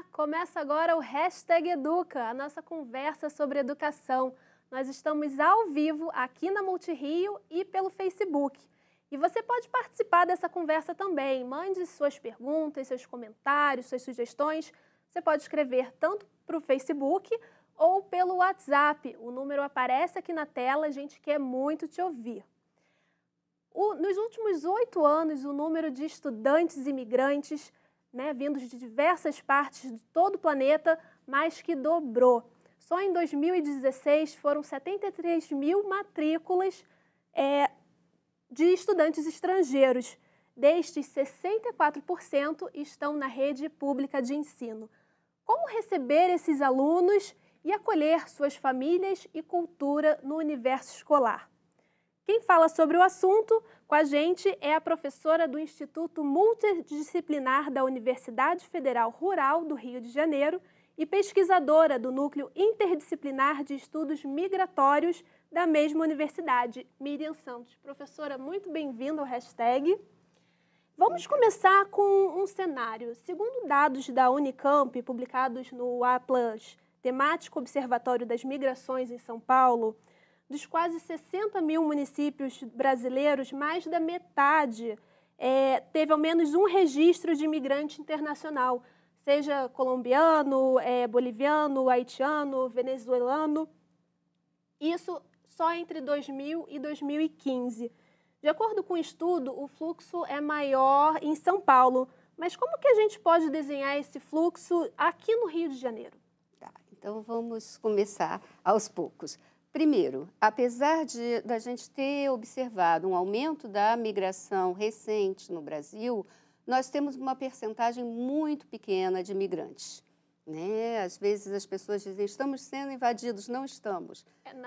Olá! Começa agora o Hashtag Educa, a nossa conversa sobre educação. Nós estamos ao vivo aqui na Multirio e pelo Facebook. E você pode participar dessa conversa também. Mande suas perguntas, seus comentários, suas sugestões. Você pode escrever tanto para o Facebook ou pelo WhatsApp. O número aparece aqui na tela, a gente quer muito te ouvir. Nos últimos 8 anos, o número de estudantes imigrantes, vindos de diversas partes de todo o planeta, mais que dobrou. Só em 2016 foram 73 mil matrículas de estudantes estrangeiros. Destes, 64% estão na rede pública de ensino. Como receber esses alunos e acolher suas famílias e cultura no universo escolar? Quem fala sobre o assunto com a gente é a professora do Instituto Multidisciplinar da Universidade Federal Rural do Rio de Janeiro e pesquisadora do Núcleo Interdisciplinar de Estudos Migratórios da mesma universidade, Miriam Santos. Professora, muito bem-vinda ao Hashtag. Vamos começar com um cenário. Segundo dados da Unicamp, publicados no Atlas Temático Observatório das Migrações em São Paulo, dos quase 60 mil municípios brasileiros, mais da metade teve ao menos um registro de imigrante internacional, seja colombiano, boliviano, haitiano, venezuelano. Isso só entre 2000 e 2015. De acordo com o estudo, o fluxo é maior em São Paulo. Mas como que a gente pode desenhar esse fluxo aqui no Rio de Janeiro? Tá, então vamos começar aos poucos. Primeiro, apesar da gente ter observado um aumento da migração recente no Brasil, nós temos uma percentagem muito pequena de imigrantes. Às vezes as pessoas dizem, estamos sendo invadidos. Não estamos.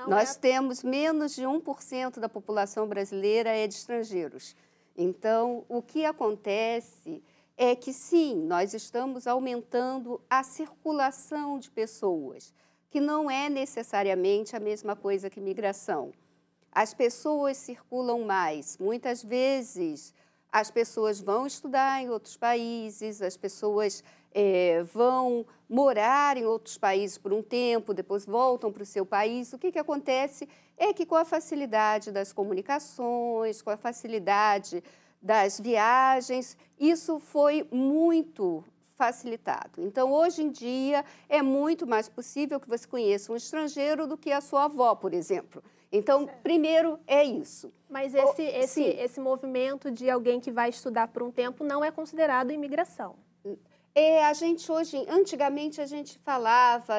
Nós temos menos de 1% da população brasileira de estrangeiros. Então, o que acontece é que, sim, nós estamos aumentando a circulação de pessoas, que não é necessariamente a mesma coisa que migração. As pessoas circulam mais. Muitas vezes, as pessoas vão estudar em outros países, as pessoas vão morar em outros países por um tempo, depois voltam para o seu país. O que acontece é que, com a facilidade das comunicações, com a facilidade das viagens, isso foi muito facilitado. Então, hoje em dia, é muito mais possível que você conheça um estrangeiro do que a sua avó, por exemplo. Então, primeiro é isso. Mas esse movimento de alguém que vai estudar por um tempo não é considerado imigração. Antigamente a gente falava,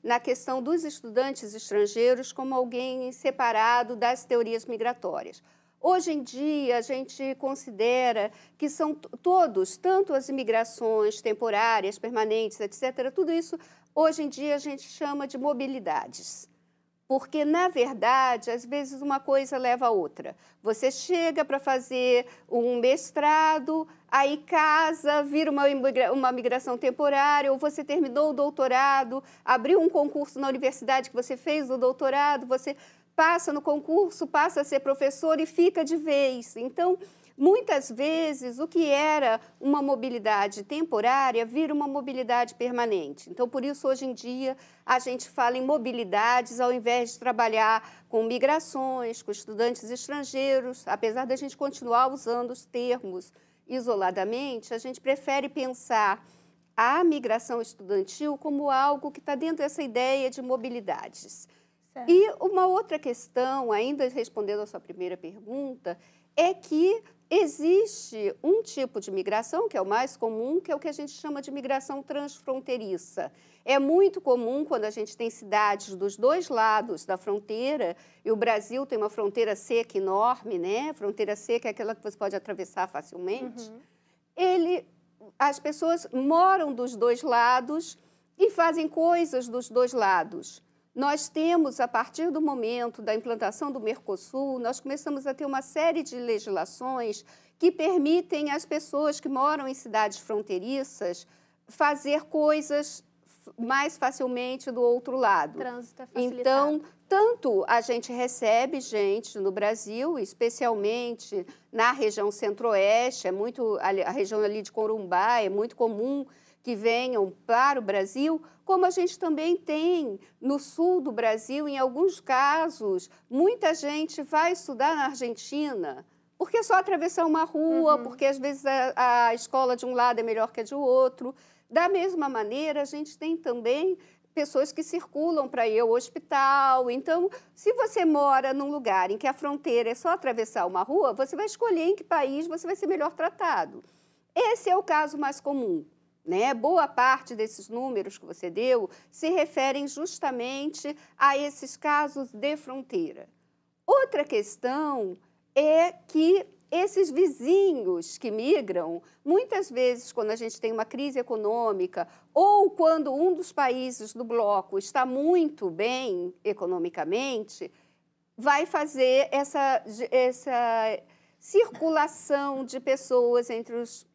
na questão dos estudantes estrangeiros como alguém separado das teorias migratórias. Hoje em dia, a gente considera que são todos, tanto as imigrações temporárias, permanentes, etc., tudo isso, hoje em dia, a gente chama de mobilidades. Porque, na verdade, às vezes uma coisa leva a outra. Você chega para fazer um mestrado, aí casa, vira uma migração temporária, ou você terminou o doutorado, abriu um concurso na universidade que você fez o doutorado, você passa no concurso, passa a ser professor e fica de vez. Então, muitas vezes, o que era uma mobilidade temporária vira uma mobilidade permanente. Então, por isso, hoje em dia, a gente fala em mobilidades ao invés de trabalhar com migrações, com estudantes estrangeiros. Apesar da gente continuar usando os termos isoladamente, a gente prefere pensar a migração estudantil como algo que está dentro dessa ideia de mobilidades. Certo. E uma outra questão, ainda respondendo à sua primeira pergunta, é que existe um tipo de migração, que é o mais comum, que é o que a gente chama de migração transfronteiriça. É muito comum quando a gente tem cidades dos dois lados da fronteira, e o Brasil tem uma fronteira seca enorme, Fronteira seca é aquela que você pode atravessar facilmente. Uhum. As pessoas moram dos dois lados e fazem coisas dos dois lados. Nós temos, a partir do momento da implantação do Mercosul, nós começamos a ter uma série de legislações que permitem às pessoas que moram em cidades fronteiriças fazer coisas mais facilmente do outro lado. O trânsito é facilitado. Então, tanto a gente recebe gente no Brasil, especialmente na região centro-oeste, a região ali de Corumbá, é muito comum que venham para o Brasil, como a gente também tem no sul do Brasil, em alguns casos, muita gente vai estudar na Argentina, porque é só atravessar uma rua, porque às vezes a escola de um lado é melhor que a de outro. Da mesma maneira, a gente tem também pessoas que circulam para ir ao hospital. Então, se você mora num lugar em que a fronteira é só atravessar uma rua, você vai escolher em que país você vai ser melhor tratado. Esse é o caso mais comum, né? Boa parte desses números que você deu se referem justamente a esses casos de fronteira. Outra questão é que esses vizinhos que migram, muitas vezes, quando a gente tem uma crise econômica ou quando um dos países do bloco está muito bem economicamente, vai fazer essa circulação de pessoas entre os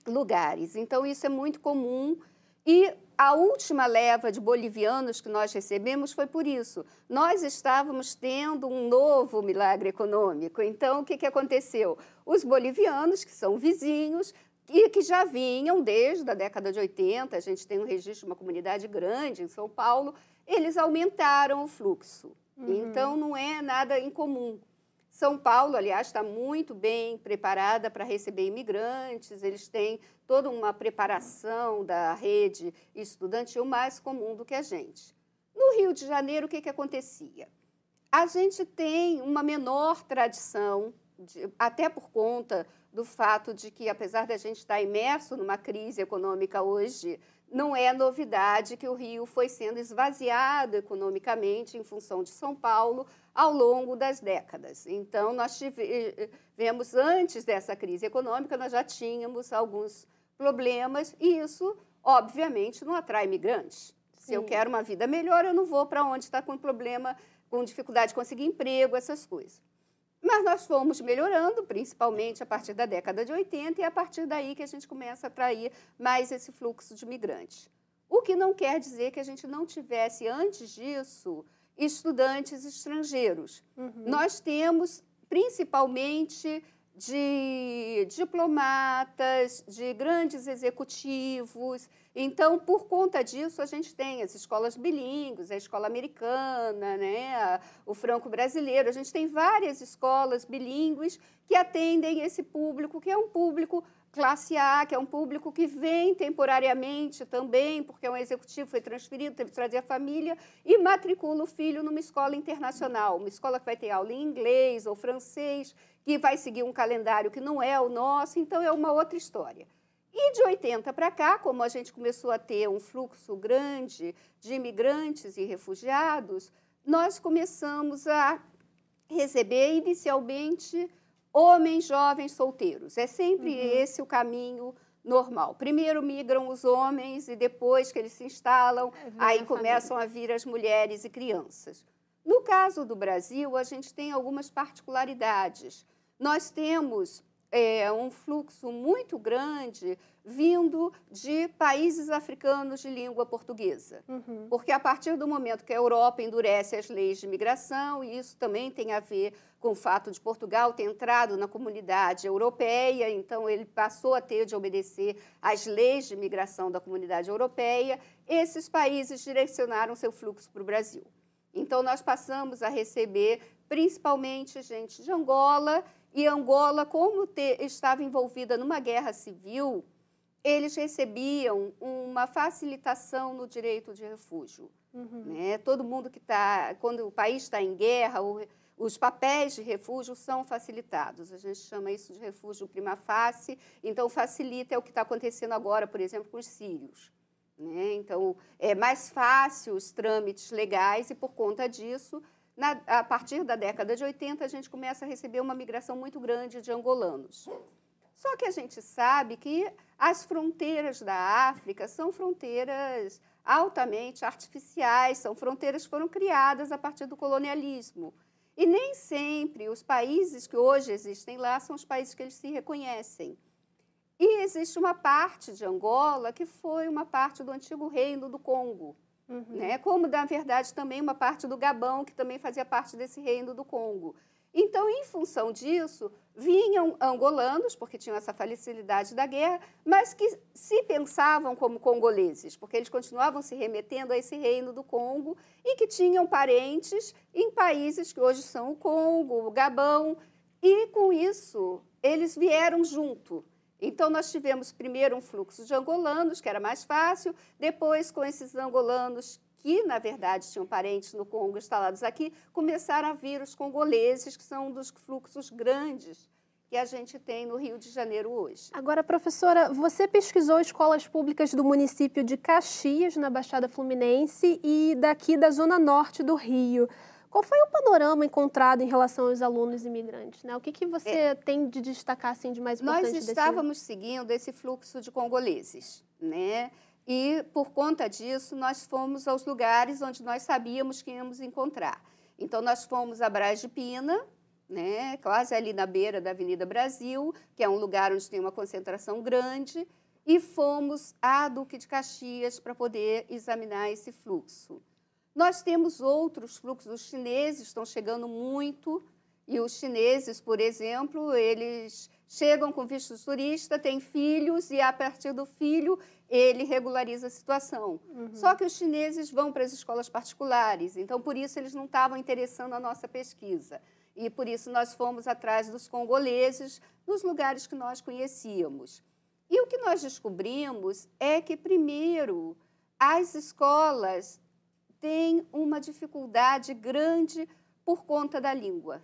lugares. Então, isso é muito comum. E a última leva de bolivianos que nós recebemos foi por isso. Nós estávamos tendo um novo milagre econômico. Então, o que aconteceu? Os bolivianos, que são vizinhos e que já vinham desde a década de 80, a gente tem um registro de uma comunidade grande em São Paulo, eles aumentaram o fluxo. Então, não é nada incomum. São Paulo, aliás, está muito bem preparada para receber imigrantes, eles têm toda uma preparação da rede estudantil mais comum do que a gente. No Rio de Janeiro, o que acontecia? A gente tem uma menor tradição, até por conta do fato de que, apesar da gente estar imerso numa crise econômica hoje, não é novidade que o Rio foi sendo esvaziado economicamente em função de São Paulo ao longo das décadas. Então, nós tivemos, antes dessa crise econômica, nós já tínhamos alguns problemas e isso, obviamente, não atrai imigrantes. Se eu quero uma vida melhor, eu não vou para onde está com problema, com dificuldade de conseguir emprego, essas coisas. Mas nós fomos melhorando, principalmente a partir da década de 80, e é a partir daí que a gente começa a atrair mais esse fluxo de migrantes. O que não quer dizer que a gente não tivesse, antes disso, estudantes estrangeiros. Nós temos, principalmente, de diplomatas, de grandes executivos. Então, por conta disso, a gente tem as escolas bilíngues, a escola americana, né, o franco-brasileiro. A gente tem várias escolas bilíngues que atendem esse público, que é um público classe A, que é um público que vem temporariamente também, porque é um executivo, foi transferido, teve que trazer a família, e matricula o filho numa escola internacional, uma escola que vai ter aula em inglês ou francês, que vai seguir um calendário que não é o nosso, então é uma outra história. E de 80 para cá, como a gente começou a ter um fluxo grande de imigrantes e refugiados, nós começamos a receber inicialmente homens jovens solteiros. É sempre esse o caminho normal. Primeiro migram os homens e depois que eles se instalam, aí começam a vir as mulheres e crianças. No caso do Brasil, a gente tem algumas particularidades. Nós temos um fluxo muito grande vindo de países africanos de língua portuguesa. Porque a partir do momento que a Europa endurece as leis de imigração, e isso também tem a ver com o fato de Portugal ter entrado na comunidade europeia, então ele passou a ter de obedecer às leis de imigração da comunidade europeia, esses países direcionaram seu fluxo para o Brasil. Então, nós passamos a receber principalmente gente de Angola, e Angola, como estava envolvida numa guerra civil, eles recebiam uma facilitação no direito de refúgio. Né? Todo mundo que está, quando o país está em guerra, os papéis de refúgio são facilitados. A gente chama isso de refúgio prima facie, então facilita, é o que está acontecendo agora, por exemplo, com os sírios. Né? Então, é mais fácil os trâmites legais e, por conta disso, a partir da década de 80, a gente começa a receber uma migração muito grande de angolanos. Só que a gente sabe que as fronteiras da África são fronteiras altamente artificiais, são fronteiras que foram criadas a partir do colonialismo. E nem sempre os países que hoje existem lá são os países que eles se reconhecem. E existe uma parte de Angola que foi uma parte do antigo reino do Congo, né? Como, na verdade, também uma parte do Gabão, que também fazia parte desse reino do Congo. Então, em função disso, vinham angolanos, porque tinham essa facilidade da guerra, mas que se pensavam como congoleses, porque eles continuavam se remetendo a esse reino do Congo e que tinham parentes em países que hoje são o Congo, o Gabão, e com isso eles vieram junto. Então, nós tivemos primeiro um fluxo de angolanos, que era mais fácil, depois, com esses angolanos que, na verdade, tinham parentes no Congo instalados aqui, começaram a vir os congoleses, que são um dos fluxos grandes que a gente tem no Rio de Janeiro hoje. Agora, professora, você pesquisou escolas públicas do município de Caxias, na Baixada Fluminense, e daqui da Zona Norte do Rio. Qual foi o panorama encontrado em relação aos alunos imigrantes, né? O que você tem de destacar assim, de mais importante? Nós estávamos seguindo esse fluxo de congoleses, né? E, por conta disso, nós fomos aos lugares onde nós sabíamos que íamos encontrar. Então, nós fomos a Braz de Pina, né? Quase ali na beira da Avenida Brasil, que é um lugar onde tem uma concentração grande, e fomos a Duque de Caxias para poder examinar esse fluxo. Nós temos outros fluxos, os chineses estão chegando muito, e os chineses, por exemplo, eles chegam com visto de turista, têm filhos, e a partir do filho ele regulariza a situação. Só que os chineses vão para as escolas particulares, então por isso eles não estavam interessando a nossa pesquisa. E por isso nós fomos atrás dos congoleses nos lugares que nós conhecíamos. E o que nós descobrimos é que, primeiro, as escolas têm uma dificuldade grande por conta da língua,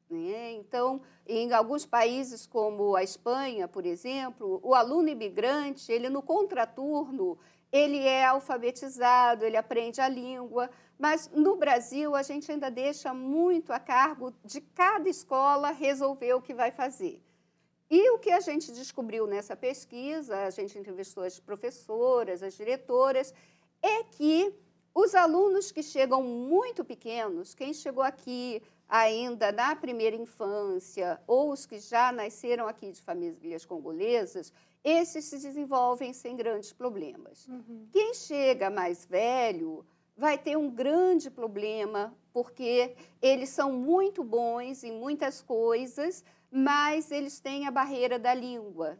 né? Então, em alguns países como a Espanha, por exemplo, o aluno imigrante, ele no contraturno, ele é alfabetizado, ele aprende a língua, mas no Brasil a gente ainda deixa muito a cargo de cada escola resolver o que vai fazer. E o que a gente descobriu nessa pesquisa, a gente entrevistou as professoras, as diretoras, é que os alunos que chegam muito pequenos, quem chegou aqui ainda na primeira infância, ou os que já nasceram aqui de famílias congolesas, esses se desenvolvem sem grandes problemas. Quem chega mais velho vai ter um grande problema, porque eles são muito bons em muitas coisas, mas eles têm a barreira da língua.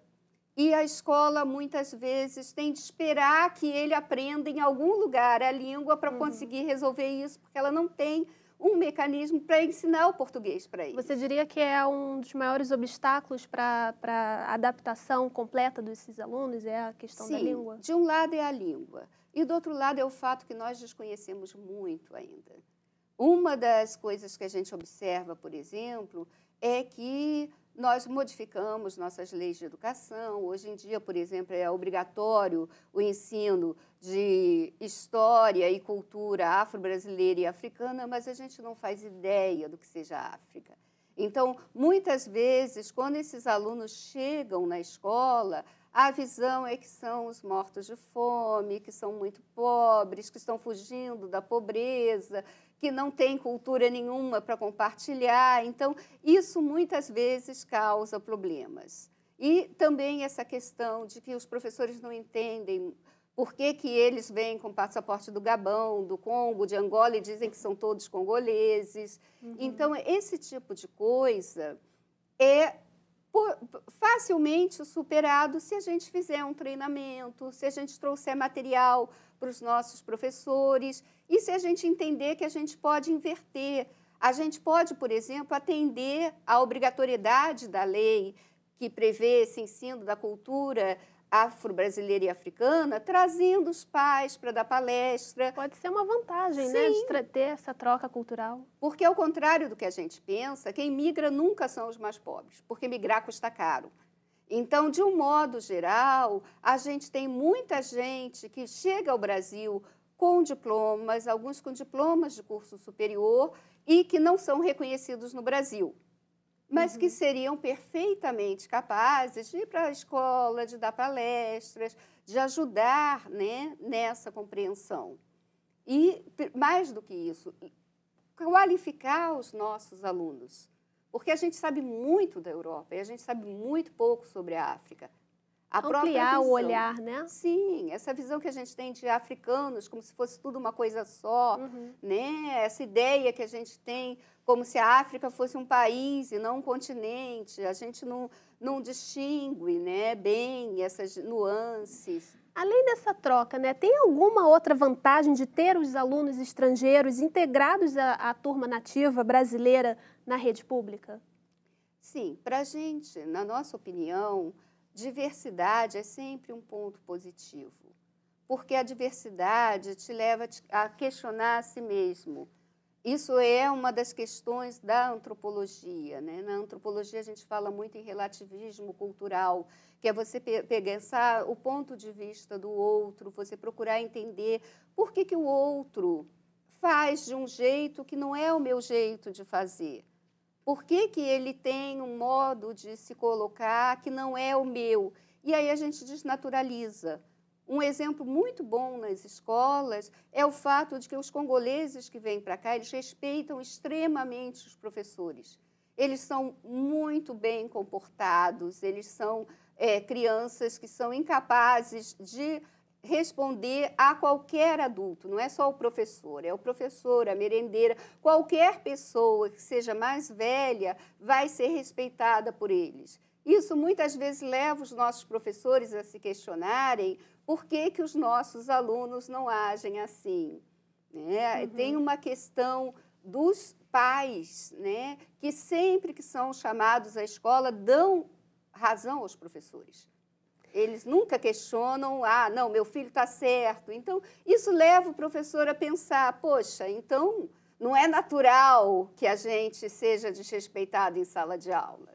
E a escola, muitas vezes, tem de esperar que ele aprenda em algum lugar a língua para conseguir resolver isso, porque ela não tem um mecanismo para ensinar o português para eles. Você diria que é um dos maiores obstáculos para a adaptação completa desses alunos, é a questão da língua? Sim, de um lado é a língua, e do outro lado é o fato que nós desconhecemos muito ainda. Uma das coisas que a gente observa, por exemplo, é que nós modificamos nossas leis de educação. Hoje em dia, por exemplo, é obrigatório o ensino de história e cultura afro-brasileira e africana, mas a gente não faz ideia do que seja a África. Então, muitas vezes, quando esses alunos chegam na escola, a visão é que são os mortos de fome, que são muito pobres, que estão fugindo da pobreza, que não têm cultura nenhuma para compartilhar. Então, isso muitas vezes causa problemas. E também essa questão de que os professores não entendem por que eles vêm com passaporte do Gabão, do Congo, de Angola e dizem que são todos congoleses. Então, esse tipo de coisa é facilmente superado se a gente fizer um treinamento, se a gente trouxer material para os nossos professores e se a gente entender que a gente pode inverter. A gente pode, por exemplo, atender à obrigatoriedade da lei que prevê esse ensino da cultura afro-brasileira e africana, trazendo os pais para dar palestra. Pode ser uma vantagem, né, de ter essa troca cultural. Porque, ao contrário do que a gente pensa, quem migra nunca são os mais pobres, porque migrar custa caro. Então, de um modo geral, a gente tem muita gente que chega ao Brasil com diplomas, alguns com diplomas de curso superior e que não são reconhecidos no Brasil, mas que seriam perfeitamente capazes de ir para a escola, de dar palestras, de ajudar, né, nessa compreensão. E, mais do que isso, qualificar os nossos alunos. Porque a gente sabe muito da Europa e a gente sabe muito pouco sobre a África. A Ampliar o olhar, né? Sim, essa visão que a gente tem de africanos, como se fosse tudo uma coisa só, né? Essa ideia que a gente tem como se a África fosse um país e não um continente. A gente não distingue, né, bem essas nuances. Além dessa troca, né, tem alguma outra vantagem de ter os alunos estrangeiros integrados à turma nativa brasileira na rede pública? Sim, para a gente, na nossa opinião, diversidade é sempre um ponto positivo, porque a diversidade te leva a questionar a si mesmo. Isso é uma das questões da antropologia, né? Na antropologia a gente fala muito em relativismo cultural, que é você pensar o ponto de vista do outro, você procurar entender por que o outro faz de um jeito que não é o meu jeito de fazer. Por que ele tem um modo de se colocar que não é o meu? E aí a gente desnaturaliza. Um exemplo muito bom nas escolas é o fato de que os congoleses que vêm para cá, eles respeitam extremamente os professores. Eles são muito bem comportados, eles são crianças que são incapazes de responder a qualquer adulto, não é só o professor, a merendeira, qualquer pessoa que seja mais velha vai ser respeitada por eles. Isso muitas vezes leva os nossos professores a se questionarem por que os nossos alunos não agem assim, né? Tem uma questão dos pais, né, que sempre que são chamados à escola dão razão aos professores. Eles nunca questionam, não, meu filho está certo. Então, isso leva o professor a pensar, poxa, então não é natural que a gente seja desrespeitado em sala de aula.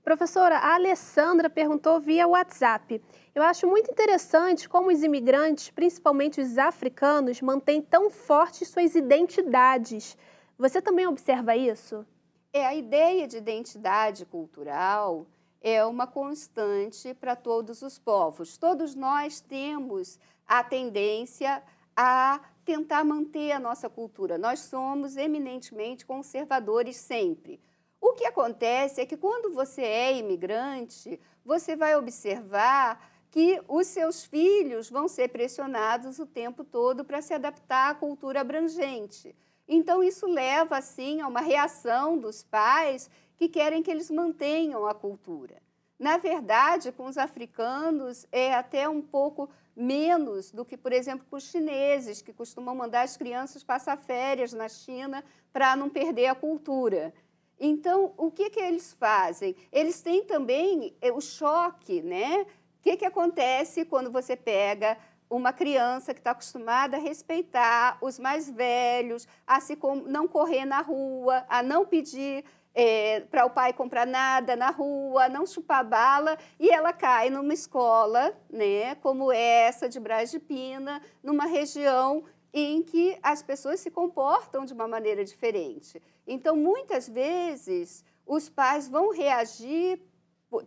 Professora, a Alessandra perguntou via WhatsApp. Eu acho muito interessante como os imigrantes, principalmente os africanos, mantêm tão fortes suas identidades. Você também observa isso? A ideia de identidade cultural é uma constante para todos os povos. Todos nós temos a tendência a tentar manter a nossa cultura. Nós somos eminentemente conservadores sempre. O que acontece é que quando você é imigrante, você vai observar que os seus filhos vão ser pressionados o tempo todo para se adaptar à cultura abrangente. Então, isso leva, assim, a uma reação dos pais que querem que eles mantenham a cultura. Na verdade, com os africanos é até um pouco menos do que, por exemplo, com os chineses, que costumam mandar as crianças passar férias na China para não perder a cultura. Então, o que eles fazem? Eles têm também o choque, né? O que acontece quando você pega uma criança que está acostumada a respeitar os mais velhos, a não correr na rua, a não pedir para o pai comprar nada na rua, não chupar bala, e ela cai numa escola, né, como essa de Braz de Pina, numa região em que as pessoas se comportam de uma maneira diferente. Então, muitas vezes, os pais vão reagir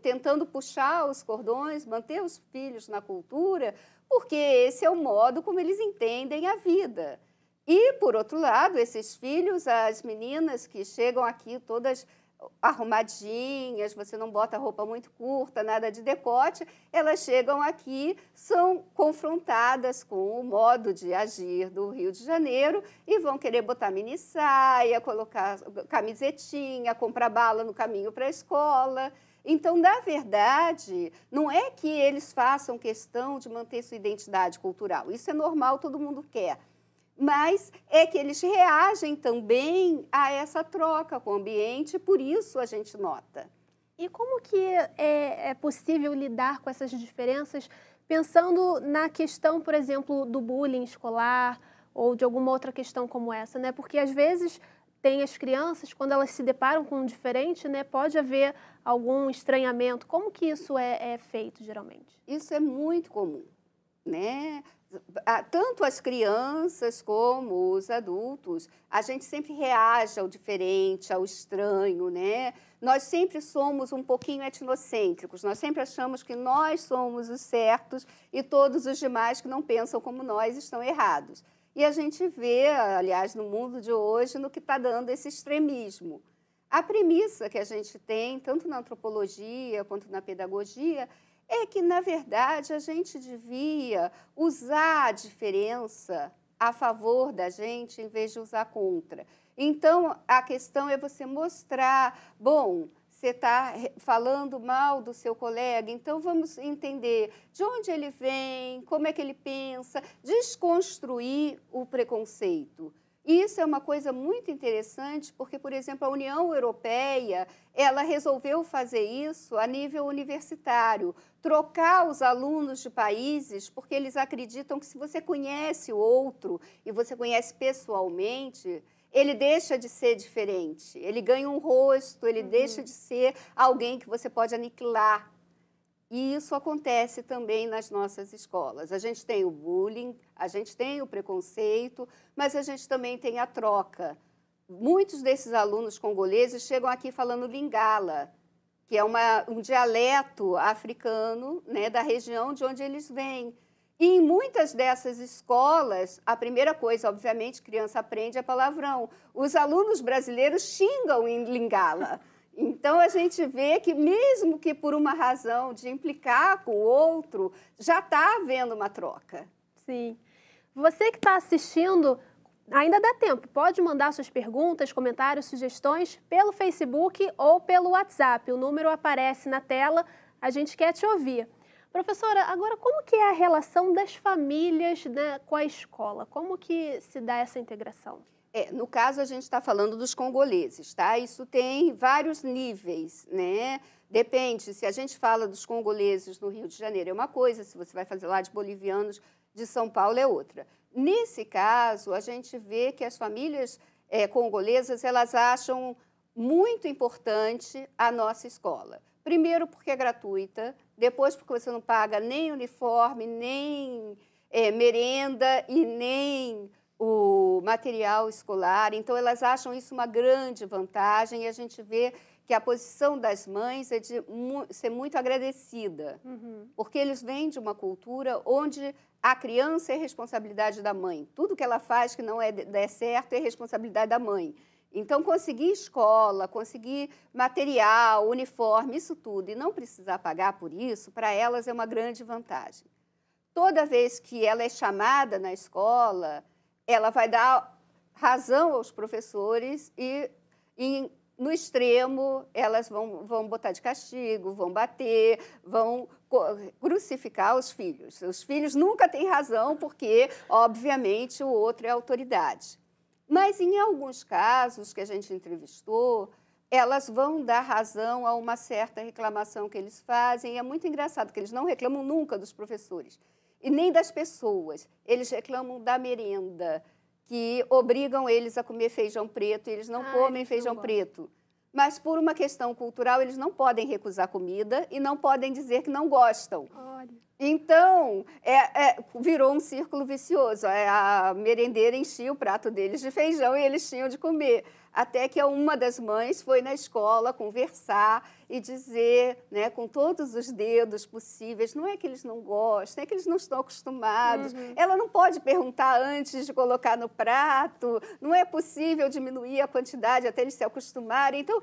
tentando puxar os cordões, manter os filhos na cultura, porque esse é o modo como eles entendem a vida. E, por outro lado, esses filhos, as meninas que chegam aqui todas arrumadinhas, você não bota roupa muito curta, nada de decote, elas chegam aqui, são confrontadas com o modo de agir do Rio de Janeiro e vão querer botar mini saia, colocar camisetinha, comprar bala no caminho para a escola. Então, na verdade, não é que eles façam questão de manter sua identidade cultural. Isso é normal, todo mundo quer. Mas é que eles reagem também a essa troca com o ambiente, por isso a gente nota. E como que é possível lidar com essas diferenças, pensando na questão, por exemplo, do bullying escolar ou de alguma outra questão como essa, né? Porque às vezes tem as crianças, quando elas se deparam com um diferente, né, pode haver algum estranhamento. Como que isso é feito, geralmente? Isso é muito comum, né? Tanto as crianças como os adultos, a gente sempre reage ao diferente, ao estranho, né? Nós sempre somos um pouquinho etnocêntricos, nós sempre achamos que nós somos os certos e todos os demais que não pensam como nós estão errados. E a gente vê, aliás, no mundo de hoje, no que está dando esse extremismo. A premissa que a gente tem, tanto na antropologia quanto na pedagogia, É que, na verdade, a gente devia usar a diferença a favor da gente em vez de usar contra. Então, a questão é você mostrar, bom, você está falando mal do seu colega, então vamos entender de onde ele vem, como é que ele pensa, desconstruir o preconceito. E isso é uma coisa muito interessante, porque, por exemplo, a União Europeia, ela resolveu fazer isso a nível universitário, trocar os alunos de países, porque eles acreditam que se você conhece o outro e você conhece pessoalmente, ele deixa de ser diferente, ele ganha um rosto, ele deixa de ser alguém que você pode aniquilar. E isso acontece também nas nossas escolas. A gente tem o bullying, a gente tem o preconceito, mas a gente também tem a troca. Muitos desses alunos congoleses chegam aqui falando lingala, que é um dialeto africano, né, da região de onde eles vêm. E em muitas dessas escolas, a primeira coisa, obviamente, criança aprende é palavrão. Os alunos brasileiros xingam em lingala. Então, a gente vê que, mesmo que por uma razão de implicar com o outro, já está havendo uma troca. Sim. Você que está assistindo, ainda dá tempo. Pode mandar suas perguntas, comentários, sugestões pelo Facebook ou pelo WhatsApp. O número aparece na tela, a gente quer te ouvir. Professora, agora como que é a relação das famílias, né, com a escola? Como que se dá essa integração? No caso, a gente está falando dos congoleses, tá? Isso tem vários níveis, né? Depende, se a gente fala dos congoleses no Rio de Janeiro é uma coisa, se você vai fazer lá de bolivianos de São Paulo é outra. Nesse caso, a gente vê que as famílias congolesas, elas acham muito importante a nossa escola. Primeiro porque é gratuita, depois porque você não paga nem uniforme, nem merenda e nem o material escolar. Então, elas acham isso uma grande vantagem e a gente vê que a posição das mães é de ser muito agradecida, porque eles vêm de uma cultura onde a criança é responsabilidade da mãe. Tudo que ela faz que não der certo é responsabilidade da mãe. Então, conseguir escola, conseguir material, uniforme, isso tudo, e não precisar pagar por isso, para elas é uma grande vantagem. Toda vez que ela é chamada na escola, ela vai dar razão aos professores e no extremo, elas vão botar de castigo, vão bater, vão crucificar os filhos. Os filhos nunca têm razão porque, obviamente, o outro é autoridade. Mas, em alguns casos que a gente entrevistou, elas vão dar razão a uma certa reclamação que eles fazem. E é muito engraçado que eles não reclamam nunca dos professores e nem das pessoas. Eles reclamam da merenda, que obrigam eles a comer feijão preto, e eles não comem feijão preto. Mas, por uma questão cultural, eles não podem recusar comida e não podem dizer que não gostam. Olha. Então, virou um círculo vicioso. A merendeira enchia o prato deles de feijão e eles tinham de comer. Até que uma das mães foi na escola conversar e dizer, né, com todos os dedos possíveis, não é que eles não gostam, é que eles não estão acostumados. Ela não pode perguntar antes de colocar no prato, não é possível diminuir a quantidade até eles se acostumarem. Então,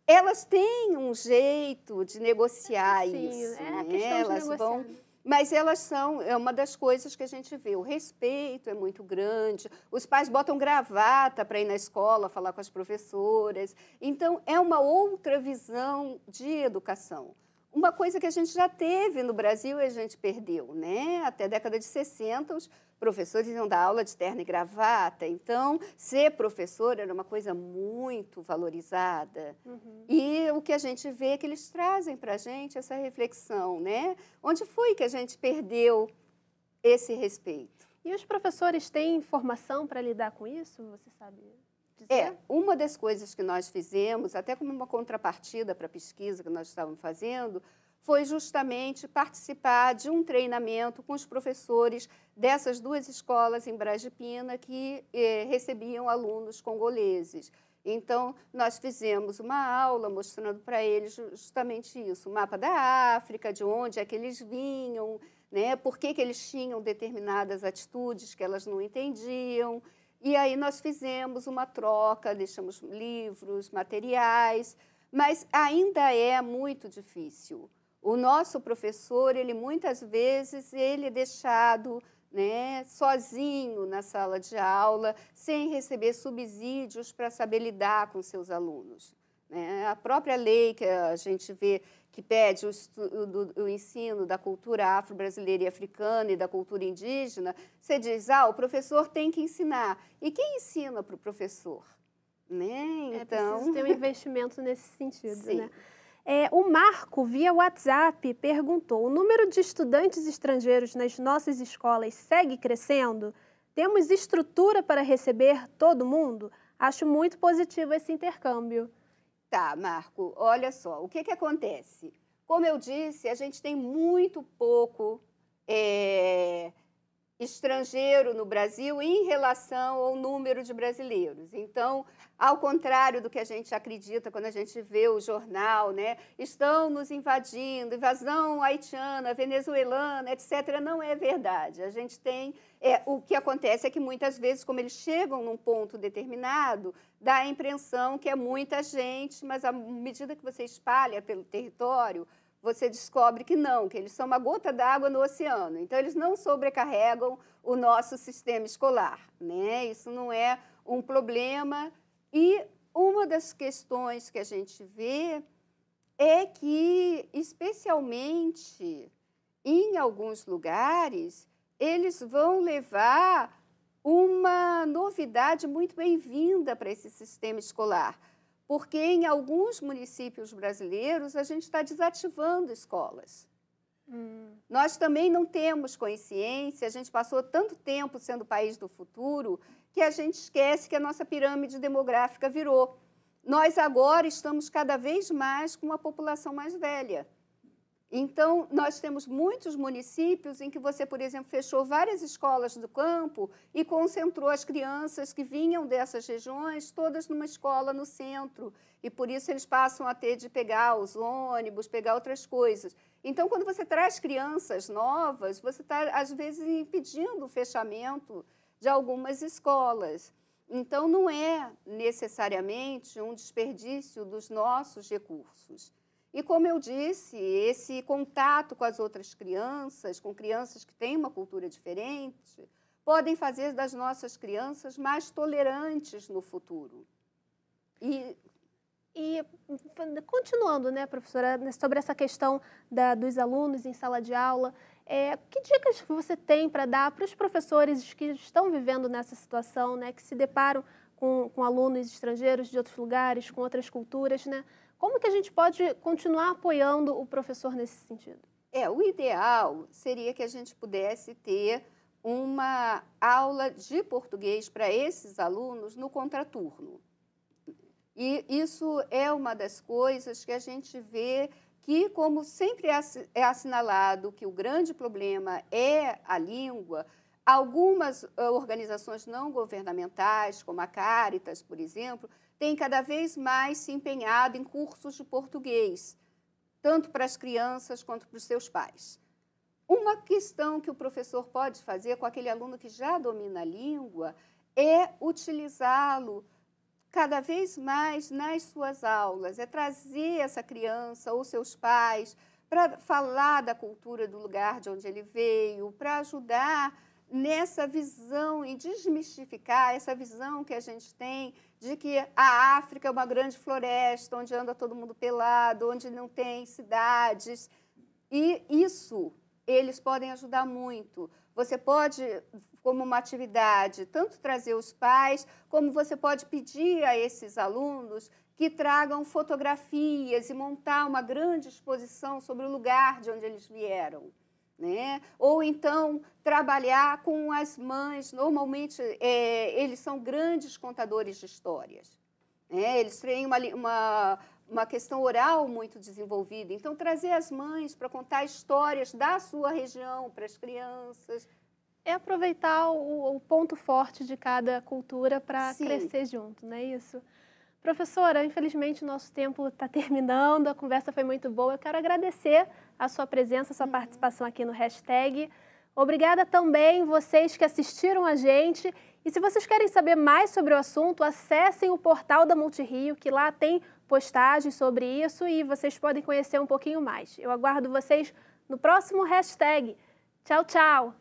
elas têm um jeito de negociar isso. É a questão elas de negociar. Mas elas é uma das coisas que a gente vê. O respeito é muito grande. Os pais botam gravata para ir na escola falar com as professoras. Então, é uma outra visão de educação. Uma coisa que a gente já teve no Brasil e a gente perdeu, né? Até a década de 60, os professores iam dar aula de terno e gravata. Então, ser professor era uma coisa muito valorizada. E o que a gente vê é que eles trazem para a gente essa reflexão, né? Onde foi que a gente perdeu esse respeito? E os professores têm formação para lidar com isso? Você sabe dizer? Uma das coisas que nós fizemos, até como uma contrapartida para a pesquisa que nós estávamos fazendo, foi justamente participar de um treinamento com os professores dessas duas escolas em Braz de Pina que recebiam alunos congoleses. Então, nós fizemos uma aula mostrando para eles justamente isso, o mapa da África, de onde é que eles vinham, né? Por que eles tinham determinadas atitudes que elas não entendiam. E aí nós fizemos uma troca, deixamos livros, materiais, mas ainda é muito difícil. O nosso professor, ele muitas vezes, ele é deixado, né, sozinho na sala de aula, sem receber subsídios para saber lidar com seus alunos, né? A própria lei que a gente vê que pede o ensino da cultura afro-brasileira e africana e da cultura indígena, você diz, o professor tem que ensinar. E quem ensina para o professor? Né? Então, precisa ter um investimento nesse sentido, sim. Né? O Marco, via WhatsApp, perguntou: o número de estudantes estrangeiros nas nossas escolas segue crescendo? Temos estrutura para receber todo mundo? Acho muito positivo esse intercâmbio. Tá, Marco, olha só, o que acontece? Como eu disse, a gente tem muito pouco estrangeiro no Brasil em relação ao número de brasileiros. Então, ao contrário do que a gente acredita quando a gente vê o jornal, né? Estão nos invadindo, invasão haitiana, venezuelana, etc. Não é verdade. A gente tem... o que acontece é que muitas vezes, como eles chegam num ponto determinado, dá a impressão que é muita gente, mas à medida que você espalha pelo território, você descobre que não, que eles são uma gota d'água no oceano. Então, eles não sobrecarregam o nosso sistema escolar, né? Isso não é um problema. E uma das questões que a gente vê é que, especialmente em alguns lugares, eles vão levar uma novidade muito bem-vinda para esse sistema escolar. Porque em alguns municípios brasileiros a gente está desativando escolas. Nós também não temos consciência, a gente passou tanto tempo sendo o país do futuro, que a gente esquece que a nossa pirâmide demográfica virou. Nós agora estamos cada vez mais com uma população mais velha. Então, nós temos muitos municípios em que você, por exemplo, fechou várias escolas do campo e concentrou as crianças que vinham dessas regiões todas numa escola no centro. E, por isso, eles passam a ter de pegar os ônibus, pegar outras coisas. Então, quando você traz crianças novas, você está, às vezes, impedindo o fechamento de algumas escolas. Então, não é necessariamente um desperdício dos nossos recursos. E, como eu disse, esse contato com as outras crianças, com crianças que têm uma cultura diferente, podem fazer das nossas crianças mais tolerantes no futuro. E continuando, né, professora, sobre essa questão dos alunos em sala de aula, que dicas você tem para dar para os professores que estão vivendo nessa situação, né, que se deparam com alunos estrangeiros de outros lugares, com outras culturas, né? Como que a gente pode continuar apoiando o professor nesse sentido? O ideal seria que a gente pudesse ter uma aula de português para esses alunos no contraturno. E isso é uma das coisas que a gente vê que, como sempre é assinalado que o grande problema é a língua, algumas organizações não governamentais, como a Caritas, por exemplo, têm cada vez mais se empenhado em cursos de português, tanto para as crianças quanto para os seus pais. Uma questão que o professor pode fazer com aquele aluno que já domina a língua é utilizá-lo cada vez mais nas suas aulas, é trazer essa criança ou seus pais para falar da cultura do lugar de onde ele veio, para ajudar nessa visão e desmistificar essa visão que a gente tem de que a África é uma grande floresta, onde anda todo mundo pelado, onde não tem cidades. E isso eles podem ajudar muito. Você pode, como uma atividade, tanto trazer os pais, como você pode pedir a esses alunos que tragam fotografias e montar uma grande exposição sobre o lugar de onde eles vieram. Né? Ou então trabalhar com as mães. Normalmente eles são grandes contadores de histórias, né? Eles têm uma questão oral muito desenvolvida. Então, trazer as mães para contar histórias da sua região para as crianças. É aproveitar o ponto forte de cada cultura para crescer junto, não é isso? Professora, infelizmente o nosso tempo está terminando, a conversa foi muito boa. Eu quero agradecer a sua presença, a sua participação aqui no Hashtag. Obrigada também vocês que assistiram a gente E se vocês querem saber mais sobre o assunto, acessem o portal da Multirio, que lá tem postagens sobre isso e vocês podem conhecer um pouquinho mais. Eu aguardo vocês no próximo hashtag. Tchau, tchau!